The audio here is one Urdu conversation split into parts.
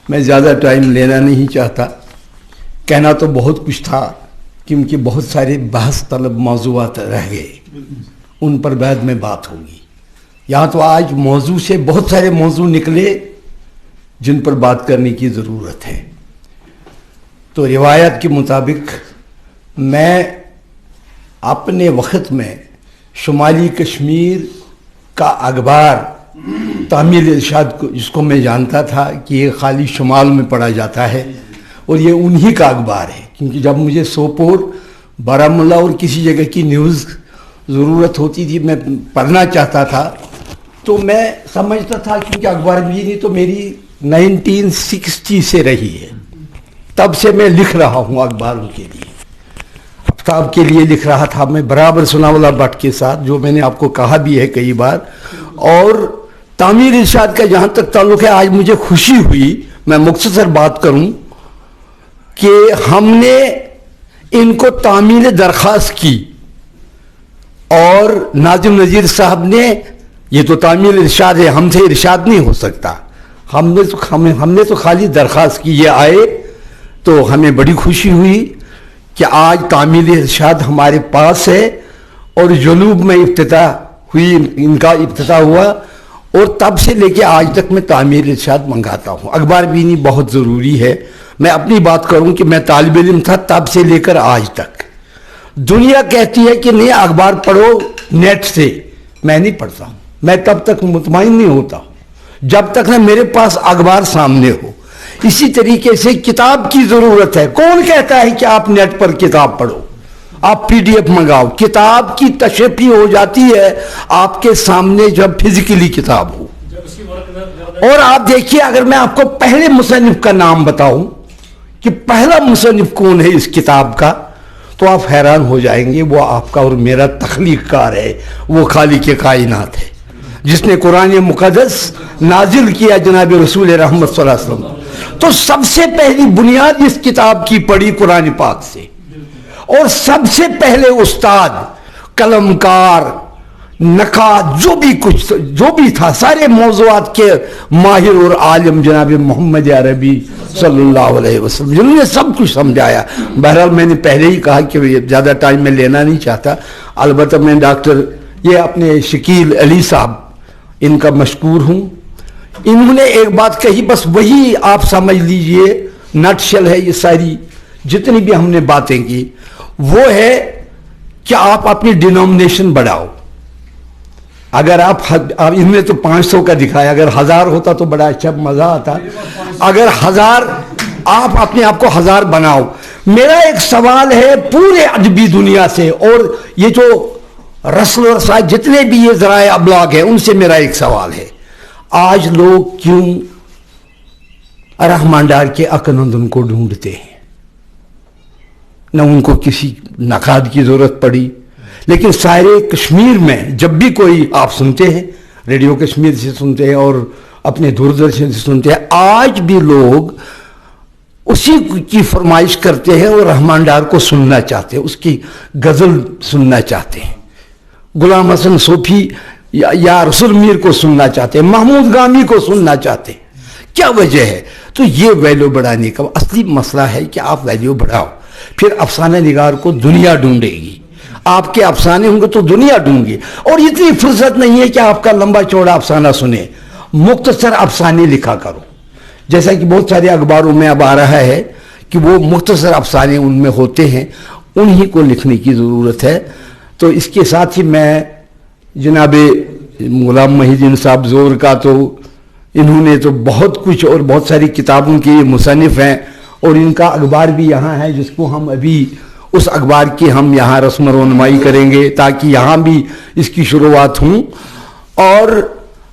میں زیادہ ٹائم لینا نہیں چاہتا. کہنا تو بہت کچھ تھا کیونکہ بہت سارے بحث طلب موضوعات رہ گئے, ان پر بعد میں بات ہوگی. یہاں تو آج موضوع سے بہت سارے موضوع نکلے جن پر بات کرنے کی ضرورت ہے. تو روایت کے مطابق میں اپنے وقت میں شمالی کشمیر کا اخبار تعمیل ارشاد کو جس کو میں جانتا تھا کہ یہ خالی شمال میں پڑھا جاتا ہے اور یہ انہی کا اخبار ہے, کیونکہ جب مجھے سوپور, بارہمولہ اور کسی جگہ کی نیوز ضرورت ہوتی تھی, میں پڑھنا چاہتا تھا, تو میں سمجھتا تھا کیونکہ اخبار بھی نہیں تو میری 1960 سے رہی ہے, تب سے میں لکھ رہا ہوں اخباروں کے لیے. آفتاب کے لیے لکھ رہا تھا میں برابر ثناءاللہ بٹ کے ساتھ, جو میں نے آپ کو کہا بھی ہے کئی بار. اور تعمیر ارشاد کا جہاں تک تعلق ہے, آج مجھے خوشی ہوئی, میں مختصر بات کروں, کہ ہم نے ان کو تعمیل درخواست کی اور ناظم نذیر صاحب نے, یہ تو تعمیل ارشاد ہے, ہم سے ارشاد نہیں ہو سکتا, ہم نے تو خالی درخواست کی, یہ آئے تو ہمیں بڑی خوشی ہوئی کہ آج تعمیل ارشاد ہمارے پاس ہے. اور جنوب میں افتتاح ہوئی, ان کا افتتاح ہوا, اور تب سے لے کے آج تک میں تعمیل ارشاد منگاتا ہوں. اخبار بینی بہت ضروری ہے. میں اپنی بات کروں کہ میں طالب علم تھا تب سے لے کر آج تک. دنیا کہتی ہے کہ نہیں اخبار پڑھو نیٹ سے, میں نہیں پڑھتا ہوں. میں تب تک مطمئن نہیں ہوتا جب تک نہ میرے پاس اخبار سامنے ہو. اسی طریقے سے کتاب کی ضرورت ہے. کون کہتا ہے کہ آپ نیٹ پر کتاب پڑھو, آپ پی ڈی ایف منگاؤ؟ کتاب کی تشریح ہو جاتی ہے آپ کے سامنے جب فزیکلی کتاب ہو. اور آپ دیکھیے, اگر میں آپ کو پہلے مصنف کا نام بتاؤں کہ پہلا مصنف کون ہے اس کتاب کا, تو آپ حیران ہو جائیں گے. وہ آپ کا اور میرا تخلیق کار ہے, وہ خالق کائنات ہے جس نے قرآن مقدس نازل کیا جناب رسول رحمت صلی اللہ علیہ وسلم. تو سب سے پہلی بنیاد اس کتاب کی پڑی قرآن پاک سے, اور سب سے پہلے استاد, قلمکار, نقاد, جو بھی تھا, سارے موضوعات کے ماہر اور عالم جناب محمد عربی صلی اللہ علیہ وسلم, جنہوں نے سب کچھ سمجھایا. بہرحال میں نے پہلے ہی کہا کہ زیادہ ٹائم میں لینا نہیں چاہتا. البتہ میں ڈاکٹر یہ اپنے شکیل علی صاحب ان کا مشکور ہوں. انہوں نے ایک بات کہی, بس وہی آپ سمجھ لیجئے نٹ شل ہے یہ ساری جتنی بھی ہم نے باتیں کی, وہ ہے کہ آپ اپنی ڈینومنیشن بڑھاؤ. اگر آپ ان میں تو 500 کا دکھایا, اگر 1000 ہوتا تو بڑا اچھا مزہ آتا. اگر 1000 آپ اپنے آپ کو 1000 بناؤ. میرا ایک سوال ہے پورے ادبی دنیا سے, اور یہ جو رسل و رسائل جتنے بھی یہ ذرائع ابلاغ ہیں ان سے میرا ایک سوال ہے, آج لوگ کیوں رحمان ڈار کے اکنندن کو ڈھونڈتے ہیں؟ نہ ان کو کسی نقاد کی ضرورت پڑی, لیکن سارے کشمیر میں جب بھی کوئی آپ سنتے ہیں, ریڈیو کشمیر سے سنتے ہیں اور اپنے دوردرشن سے سنتے ہیں, آج بھی لوگ اسی کی فرمائش کرتے ہیں اور رحمان ڈار کو سننا چاہتے ہیں, اس کی غزل سننا چاہتے ہیں, غلام حسن صوفی یا رسول میر کو سننا چاہتے ہیں, محمود گامی کو سننا چاہتے ہیں. کیا وجہ ہے؟ تو یہ ویلیو بڑھانے کا اصلی مسئلہ ہے کہ آپ ویلیو بڑھاؤ, پھر افسانہ نگار کو دنیا ڈھونڈے گی. آپ کے افسانے ہوں گے تو دنیا ڈھونڈ گی, اور اتنی فرصت نہیں ہے کہ آپ کا لمبا چوڑا افسانہ سنیں. مختصر افسانے لکھا کرو, جیسا کہ بہت سارے اخباروں میں اب آ رہا ہے کہ وہ مختصر افسانے ان میں ہوتے ہیں, انہی کو لکھنے کی ضرورت ہے. تو اس کے ساتھ ہی میں جناب غلام محی الدین صاحب زور کا, تو انہوں نے تو بہت کچھ اور بہت ساری کتابوں کے مصنف ہیں, اور ان کا اخبار بھی یہاں ہے جس کو ہم ابھی اس اخبار کی ہم یہاں رسم رونمائی کریں گے تاکہ یہاں بھی اس کی شروعات ہوں. اور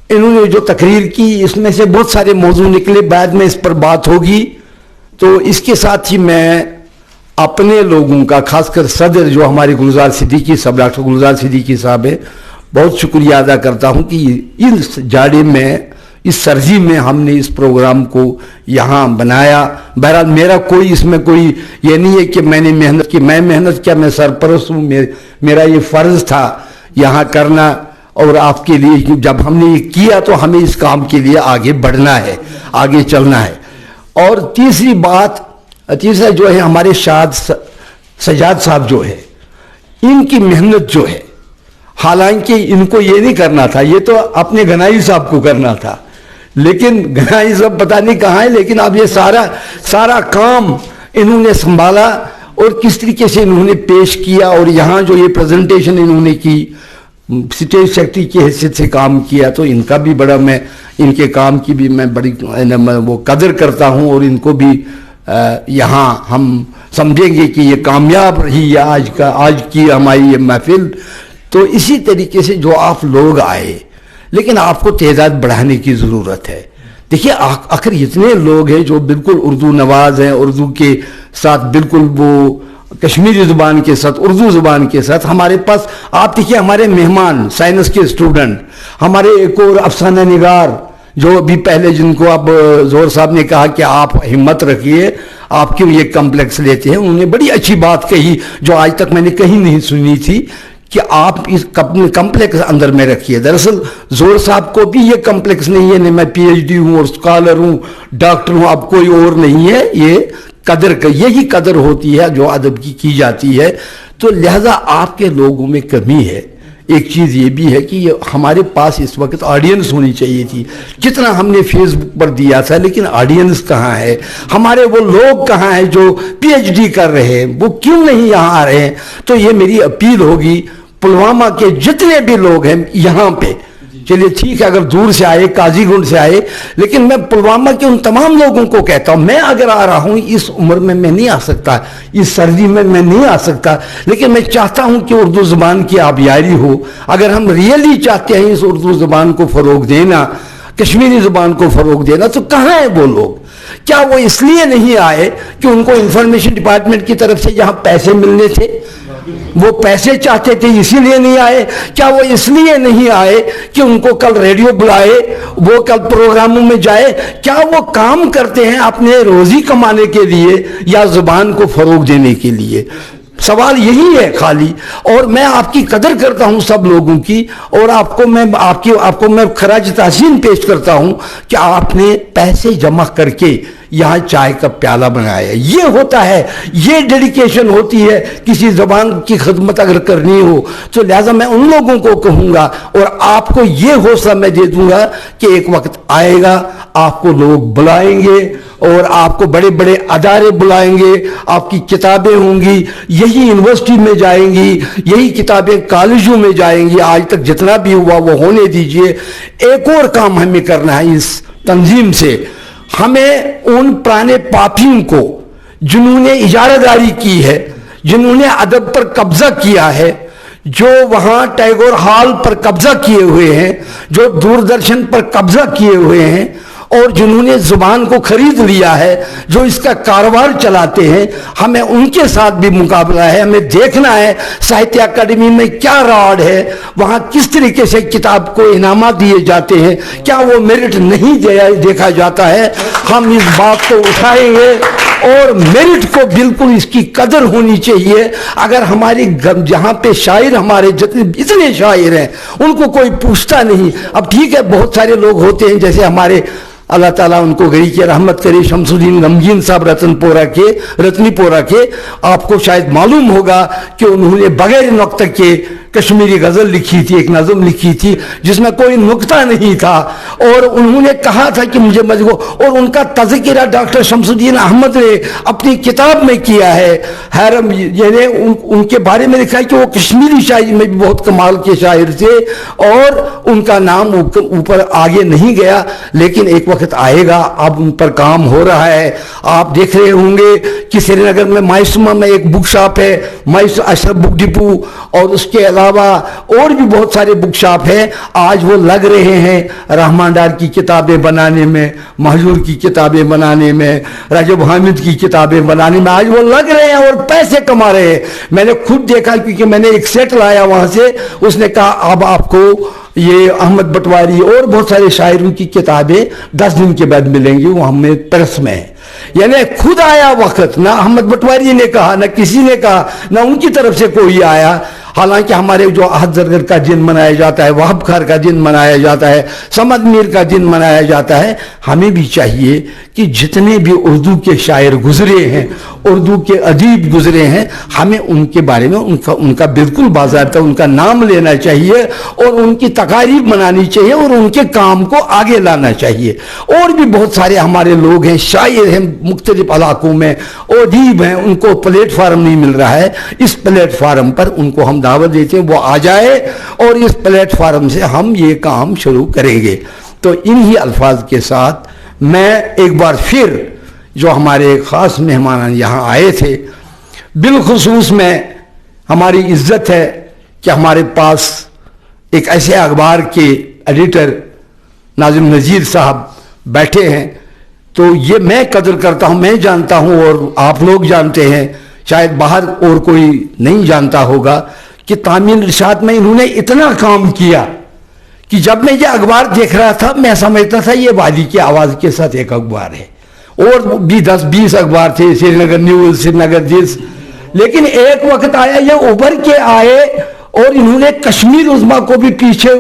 انہوں نے جو تقریر کی اس میں سے بہت سارے موضوع نکلے, بعد میں اس پر بات ہوگی. تو اس کے ساتھ ہی میں اپنے لوگوں کا, خاص کر صدر جو ہمارے گلزار صدیقی صاحب, ڈاکٹر گلزار صدیقی صاحب ہے, بہت شکریہ ادا کرتا ہوں کہ اس جاڑے میں, اس سرزی میں ہم نے اس پروگرام کو یہاں بنایا. بہرحال میرا کوئی اس میں کوئی یہ نہیں ہے کہ میں نے محنت کی, میں محنت کیا, میں سرپرست ہوں, میرا یہ فرض تھا یہاں کرنا, اور آپ کے لیے جب ہم نے یہ کیا تو ہمیں اس کام کے لیے آگے بڑھنا ہے, آگے چلنا ہے. اور تیسرا جو ہے ہمارے سجاد صاحب جو ہے، ان کی محنت جو ہے، حالانکہ ان کو یہ نہیں کرنا تھا، یہ تو اپنے گنائی صاحب کو کرنا تھا، لیکن گنائی صاحب پتہ نہیں کہاں ہے، لیکن اب یہ سارا کام انہوں نے سنبھالا اور کس طریقے سے انہوں نے پیش کیا، اور یہاں جو یہ پریزنٹیشن انہوں نے کی اسٹیج سیکرٹری کی حیثیت سے کام کیا، تو ان کا بھی بڑا، میں ان کے کام کی بھی میں بڑی وہ قدر کرتا ہوں، اور ان کو بھی یہاں ہم سمجھیں گے کہ یہ کامیاب رہی ہے آج کی ہماری یہ محفل۔ تو اسی طریقے سے جو آپ لوگ آئے، لیکن آپ کو تعداد بڑھانے کی ضرورت ہے۔ دیکھیے آخر اتنے لوگ ہیں جو بالکل اردو نواز ہیں، اردو کے ساتھ بالکل وہ کشمیری زبان کے ساتھ، اردو زبان کے ساتھ ہمارے پاس آپ دیکھیے ہمارے مہمان سائنس کے اسٹوڈنٹ، ہمارے ایک اور افسانہ نگار جو ابھی پہلے جن کو اب زور صاحب نے کہا کہ آپ ہمت رکھیے، آپ کیوں یہ کمپلیکس لیتے ہیں، انہوں نے بڑی اچھی بات کہی جو آج تک میں نے کہیں نہیں سنی تھی کہ آپ اس کمپلیکس اندر میں رکھیے۔ دراصل زور صاحب کو بھی یہ کمپلیکس نہیں ہے، میں پی ایچ ڈی ہوں اور اسکالر ہوں، ڈاکٹر ہوں، اب کوئی اور نہیں ہے، یہ یہی قدر ہوتی ہے جو ادب کی جاتی ہے۔ تو لہذا آپ کے لوگوں میں کمی ہے۔ ایک چیز یہ بھی ہے کہ ہمارے پاس اس وقت آڈینس ہونی چاہیے تھی، جتنا ہم نے فیس بک پر دیا تھا، لیکن آڈینس کہاں ہے، ہمارے وہ لوگ کہاں ہیں جو پی ایچ ڈی کر رہے ہیں، وہ کیوں نہیں یہاں آ رہے ہیں؟ تو یہ میری اپیل ہوگی پلوامہ کے جتنے بھی لوگ ہیں یہاں پہ، چلیے ٹھیک ہے اگر دور سے آئے، قاضی گنڈ سے آئے، لیکن میں پلوامہ کے ان تمام لوگوں کو کہتا ہوں، میں اگر آ رہا ہوں اس عمر میں نہیں آ سکتا، اس سردی میں نہیں آ سکتا، لیکن میں چاہتا ہوں کہ اردو زبان کی آبیاری ہو۔ اگر ہم ریئلی چاہتے ہیں اس اردو زبان کو فروغ دینا، کشمیری زبان کو فروغ دینا، تو کہاں ہیں وہ لوگ؟ کیا وہ اس لیے نہیں آئے کہ ان کو انفارمیشن ڈپارٹمنٹ کی طرف سے یہاں پیسے ملنے تھے، وہ پیسے چاہتے تھے اسی لیے نہیں آئے؟ کیا وہ اس لیے نہیں آئے کہ ان کو کل ریڈیو بلائے، وہ کل پروگراموں میں جائے؟ کیا وہ کام کرتے ہیں اپنے روزی کمانے کے لیے یا زبان کو فروغ دینے کے لیے؟ سوال یہی ہے خالی۔ اور میں آپ کی قدر کرتا ہوں سب لوگوں کی، اور آپ کو میں خراج تحسین پیش کرتا ہوں کہ آپ نے پیسے جمع کر کے یہاں چائے کا پیالہ بنایا۔ یہ ہوتا ہے، یہ ڈیڈیکیشن ہوتی ہے کسی زبان کی خدمت اگر کرنی ہو تو۔ لہذا میں ان لوگوں کو کہوں گا اور آپ کو یہ حوصلہ میں دے دوں گا کہ ایک وقت آئے گا آپ کو لوگ بلائیں گے اور آپ کو بڑے بڑے ادارے بلائیں گے، آپ کی کتابیں ہوں گی، یہی یونیورسٹی میں جائیں گی، یہی کتابیں کالجوں میں جائیں گی۔ آج تک جتنا بھی ہوا وہ ہونے دیجئے۔ ایک اور کام ہمیں کرنا ہے اس تنظیم سے، ہمیں ان پرانے پاپیوں کو جنہوں نے اجارہ داری کی ہے، جنہوں نے ادب پر قبضہ کیا ہے، جو وہاں ٹیگور ہال پر قبضہ کیے ہوئے ہیں، جو دوردرشن پر قبضہ کیے ہوئے ہیں، اور جنہوں نے زبان کو خرید لیا ہے، جو اس کا کاروبار چلاتے ہیں، ہمیں ان کے ساتھ بھی مقابلہ ہے۔ ہمیں دیکھنا ہے ساہتیہ اکیڈمی میں کیا ریکارڈ ہے، وہاں کس طریقے سے کتاب کو انعامات دیے جاتے ہیں، کیا وہ میرٹ نہیں دیکھا جاتا ہے؟ ہم اس بات کو اٹھائیں گے اور میرٹ کو بالکل اس کی قدر ہونی چاہیے۔ اگر ہماری جہاں پہ شاعر، ہمارے اتنے شاعر ہیں، ان کو کوئی پوچھتا نہیں۔ اب ٹھیک ہے بہت سارے لوگ ہوتے ہیں جیسے ہمارے اللہ تعالیٰ ان کو گری کی رحمت کرے، شمس الدین غمگین صاحب رتنی پورہ کے، آپ کو شاید معلوم ہوگا کہ انہوں نے بغیر نقطہ کے کشمیری غزل لکھی تھی، ایک نظم لکھی تھی جس میں کوئی نقطہ نہیں تھا، اور انہوں نے کہا تھا کہ مجھے اور ان کا تذکرہ ڈاکٹر شمس الدین احمد نے اپنی کتاب میں کیا ہے۔ حیرم یعنی ان کے بارے میں لکھا ہے کہ وہ کشمیری شاعری میں بھی بہت کمال کے شاعر تھے، اور ان کا نام اوپر آگے نہیں گیا، لیکن ایک وقت آئے گا، اب ان پر کام ہو رہا ہے۔ آپ دیکھ رہے ہوں گے کہ سری نگر میں مائسومہ میں ایک بک شاپ ہے، اشرف بک ڈپو، اور اس کے علاوہ اور بھی بہت سارے بک شاپ ہیں۔ آج وہ لگ رہے ہیں رحمان ڈار کی کتابیں بنانے میں، مہجور کی کتابیں بنانے میں، رجب حامد کی کتابیں بنانے میں، آج وہ لگ رہے ہیں اور پیسے کما رہے ہیں۔ میں نے خود دیکھا کیونکہ میں نے ایک سیٹ لایا وہاں سے، اس نے کہا اب آپ کو یہ احمد بٹواری اور بہت سارے شاعروں کی کتابیں 10 دن کے بعد ملیں گی، وہ ہمیں پریس میں ہے۔ یعنی خود آیا وقت، نہ احمد بٹواری نے کہا، نہ کسی نے کہا، نہ ان کی طرف سے کوئی آیا۔ حالانکہ ہمارے جو احد زرگر کا دن منایا جاتا ہے, وہاب خار کا دن منایا جاتا ہے, صمد میر کا دن منایا جاتا ہے, ہمیں بھی چاہیے کہ جتنے بھی اردو کے شاعر گزرے ہیں, اردو کے ادیب گزرے ہیں, ہمیں ان کے بارے میں ان کا بالکل باضابطہ ان کا نام لینا چاہیے اور ان کی تقاریب منانی چاہیے اور ان کے کام کو آگے لانا چاہیے. اور بھی بہت سارے ہمارے لوگ ہیں, شاعر ہیں مختلف علاقوں میں, ادیب ہیں, ان کو پلیٹ فارم نہیں مل رہا ہے. اس پلیٹ فارم پر ان کو ہم دعوت دیتے ہیں, وہ آ جائے اور اس پلیٹ فارم سے ہم یہ کام شروع کریں گے. تو انہی الفاظ کے ساتھ میں ایک بار پھر جو ہمارے خاص مہمان یہاں آئے تھے, بالخصوص میں ہماری عزت ہے کہ ہمارے پاس ایک ایسے اخبار کے ایڈیٹر ناظم نذیر صاحب بیٹھے ہیں. تو یہ میں قدر کرتا ہوں, میں جانتا ہوں اور آپ لوگ جانتے ہیں, شاید باہر اور کوئی نہیں جانتا ہوگا کہ تعمیر ارشاد میں انہوں نے اتنا کام کیا کہ جب میں یہ اخبار دیکھ رہا تھا میں سمجھتا تھا یہ وادی کی آواز کے ساتھ ایک اخبار ہے, اور بھی 10-20 اخبار تھے, سری نگر نیوز, سری نگر جس. لیکن ایک وقت آیا یہ ابھر کے آئے اور انہوں نے کشمیر عظمیٰ کو بھی پیچھے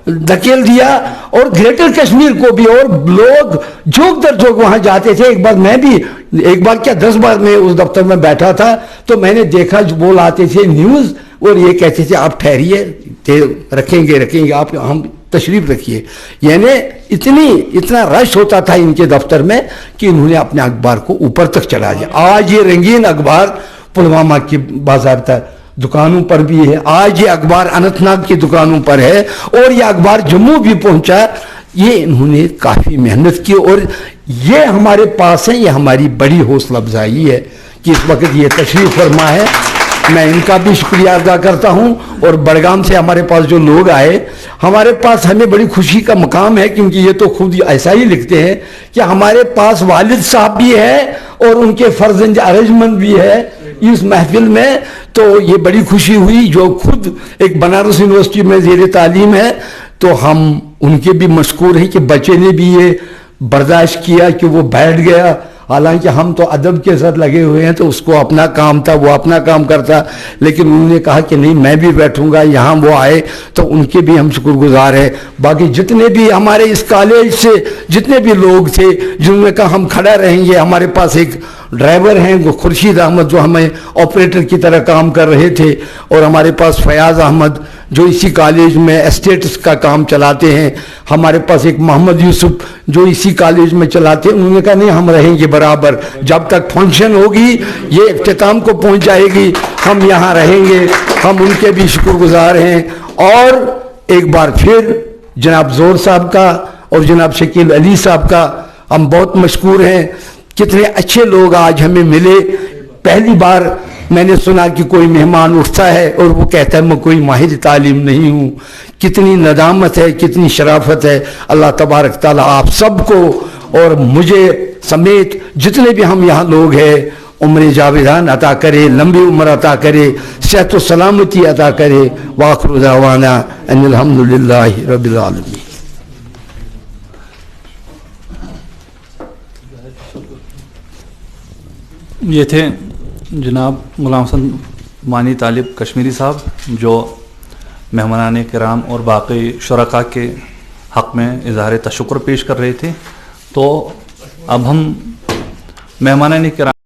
دھکیل دیا اور گریٹر کشمیر کو بھی, اور لوگ جھوک در جھوک وہاں جاتے تھے. ایک بار میں بھی, ایک بار کیا 10 بار میں اس دفتر میں بیٹھا تھا تو میں نے دیکھا وہ لاتے تھے نیوز اور یہ کہتے تھے آپ ٹھہریے, رکھیں گے آپ, ہم تشریف رکھیے. یعنی اتنا رش ہوتا تھا ان کے دفتر میں کہ انہوں نے اپنے اخبار کو اوپر تک چلا دیا. آج یہ رنگین اخبار پلوامہ کی باضابطہ دکانوں پر بھی ہے, آج یہ اخبار اننت ناگ کی دکانوں پر ہے, اور یہ اخبار جموں بھی پہنچا. یہ انہوں نے کافی محنت کی اور یہ ہمارے پاس ہے. یہ ہماری بڑی حوصلہ افزائی ہے کہ اس وقت یہ تشریف فرما ہے. میں ان کا بھی شکریہ ادا کرتا ہوں. اور بڑگام سے ہمارے پاس جو لوگ آئے, ہمارے پاس ہمیں بڑی خوشی کا مقام ہے, کیونکہ یہ تو خود ایسا ہی لکھتے ہیں کہ ہمارے پاس والد صاحب بھی ہے اور ان کے فرزند ارجمند بھی ہے اس محفل میں. تو یہ بڑی خوشی ہوئی, جو خود ایک بنارس یونیورسٹی میں زیر تعلیم ہے, تو ہم ان کے بھی مشکور ہیں کہ بچے نے بھی یہ برداشت کیا کہ وہ بیٹھ گیا. حالانکہ ہم تو ادب کے ساتھ لگے ہوئے ہیں, تو اس کو اپنا کام تھا, وہ اپنا کام کرتا, لیکن انہوں نے کہا کہ نہیں میں بھی بیٹھوں گا. یہاں وہ آئے تو ان کے بھی ہم شکر گزار ہیں. باقی جتنے بھی ہمارے اس کالج سے جتنے بھی لوگ تھے جنہوں نے کہا ہم کھڑا رہیں گے, ہمارے پاس ایک ڈرائیور ہیں وہ خورشید احمد جو ہمیں آپریٹر کی طرح کام کر رہے تھے, اور ہمارے پاس فیاض احمد جو اسی کالج میں اسٹیٹس کا کام چلاتے ہیں, ہمارے پاس ایک محمد یوسف جو اسی کالج میں چلاتے ہیں. انہوں نے کہا نہیں ہم رہیں گے برابر, جب تک فنکشن ہوگی یہ اختتام کو پہنچ جائے گی ہم یہاں رہیں گے. ہم ان کے بھی شکر گزار ہیں. اور ایک بار پھر جناب زور صاحب کا اور جناب شکیل علی صاحب کا ہم بہت مشکور ہیں. کتنے اچھے لوگ آج ہمیں ملے. پہلی بار میں نے سنا کہ کوئی مہمان اٹھتا ہے اور وہ کہتا ہے میں کوئی ماہر تعلیم نہیں ہوں. کتنی ندامت ہے, کتنی شرافت ہے. اللہ تبارک تعالیٰ آپ سب کو اور مجھے سمیت جتنے بھی ہم یہاں لوگ ہیں عمر جاویدان عطا کرے, لمبی عمر عطا کرے, صحت و سلامتی عطا کرے. وآخر دعوانا ان الحمدللہ رب العالمین. یہ تھے جناب غلام حسن مانی طالب کشمیری صاحب, جو مہمانان کرام اور باقی شرکاء کے حق میں اظہار تشکر پیش کر رہے تھے. تو اب ہم مہمانان کرام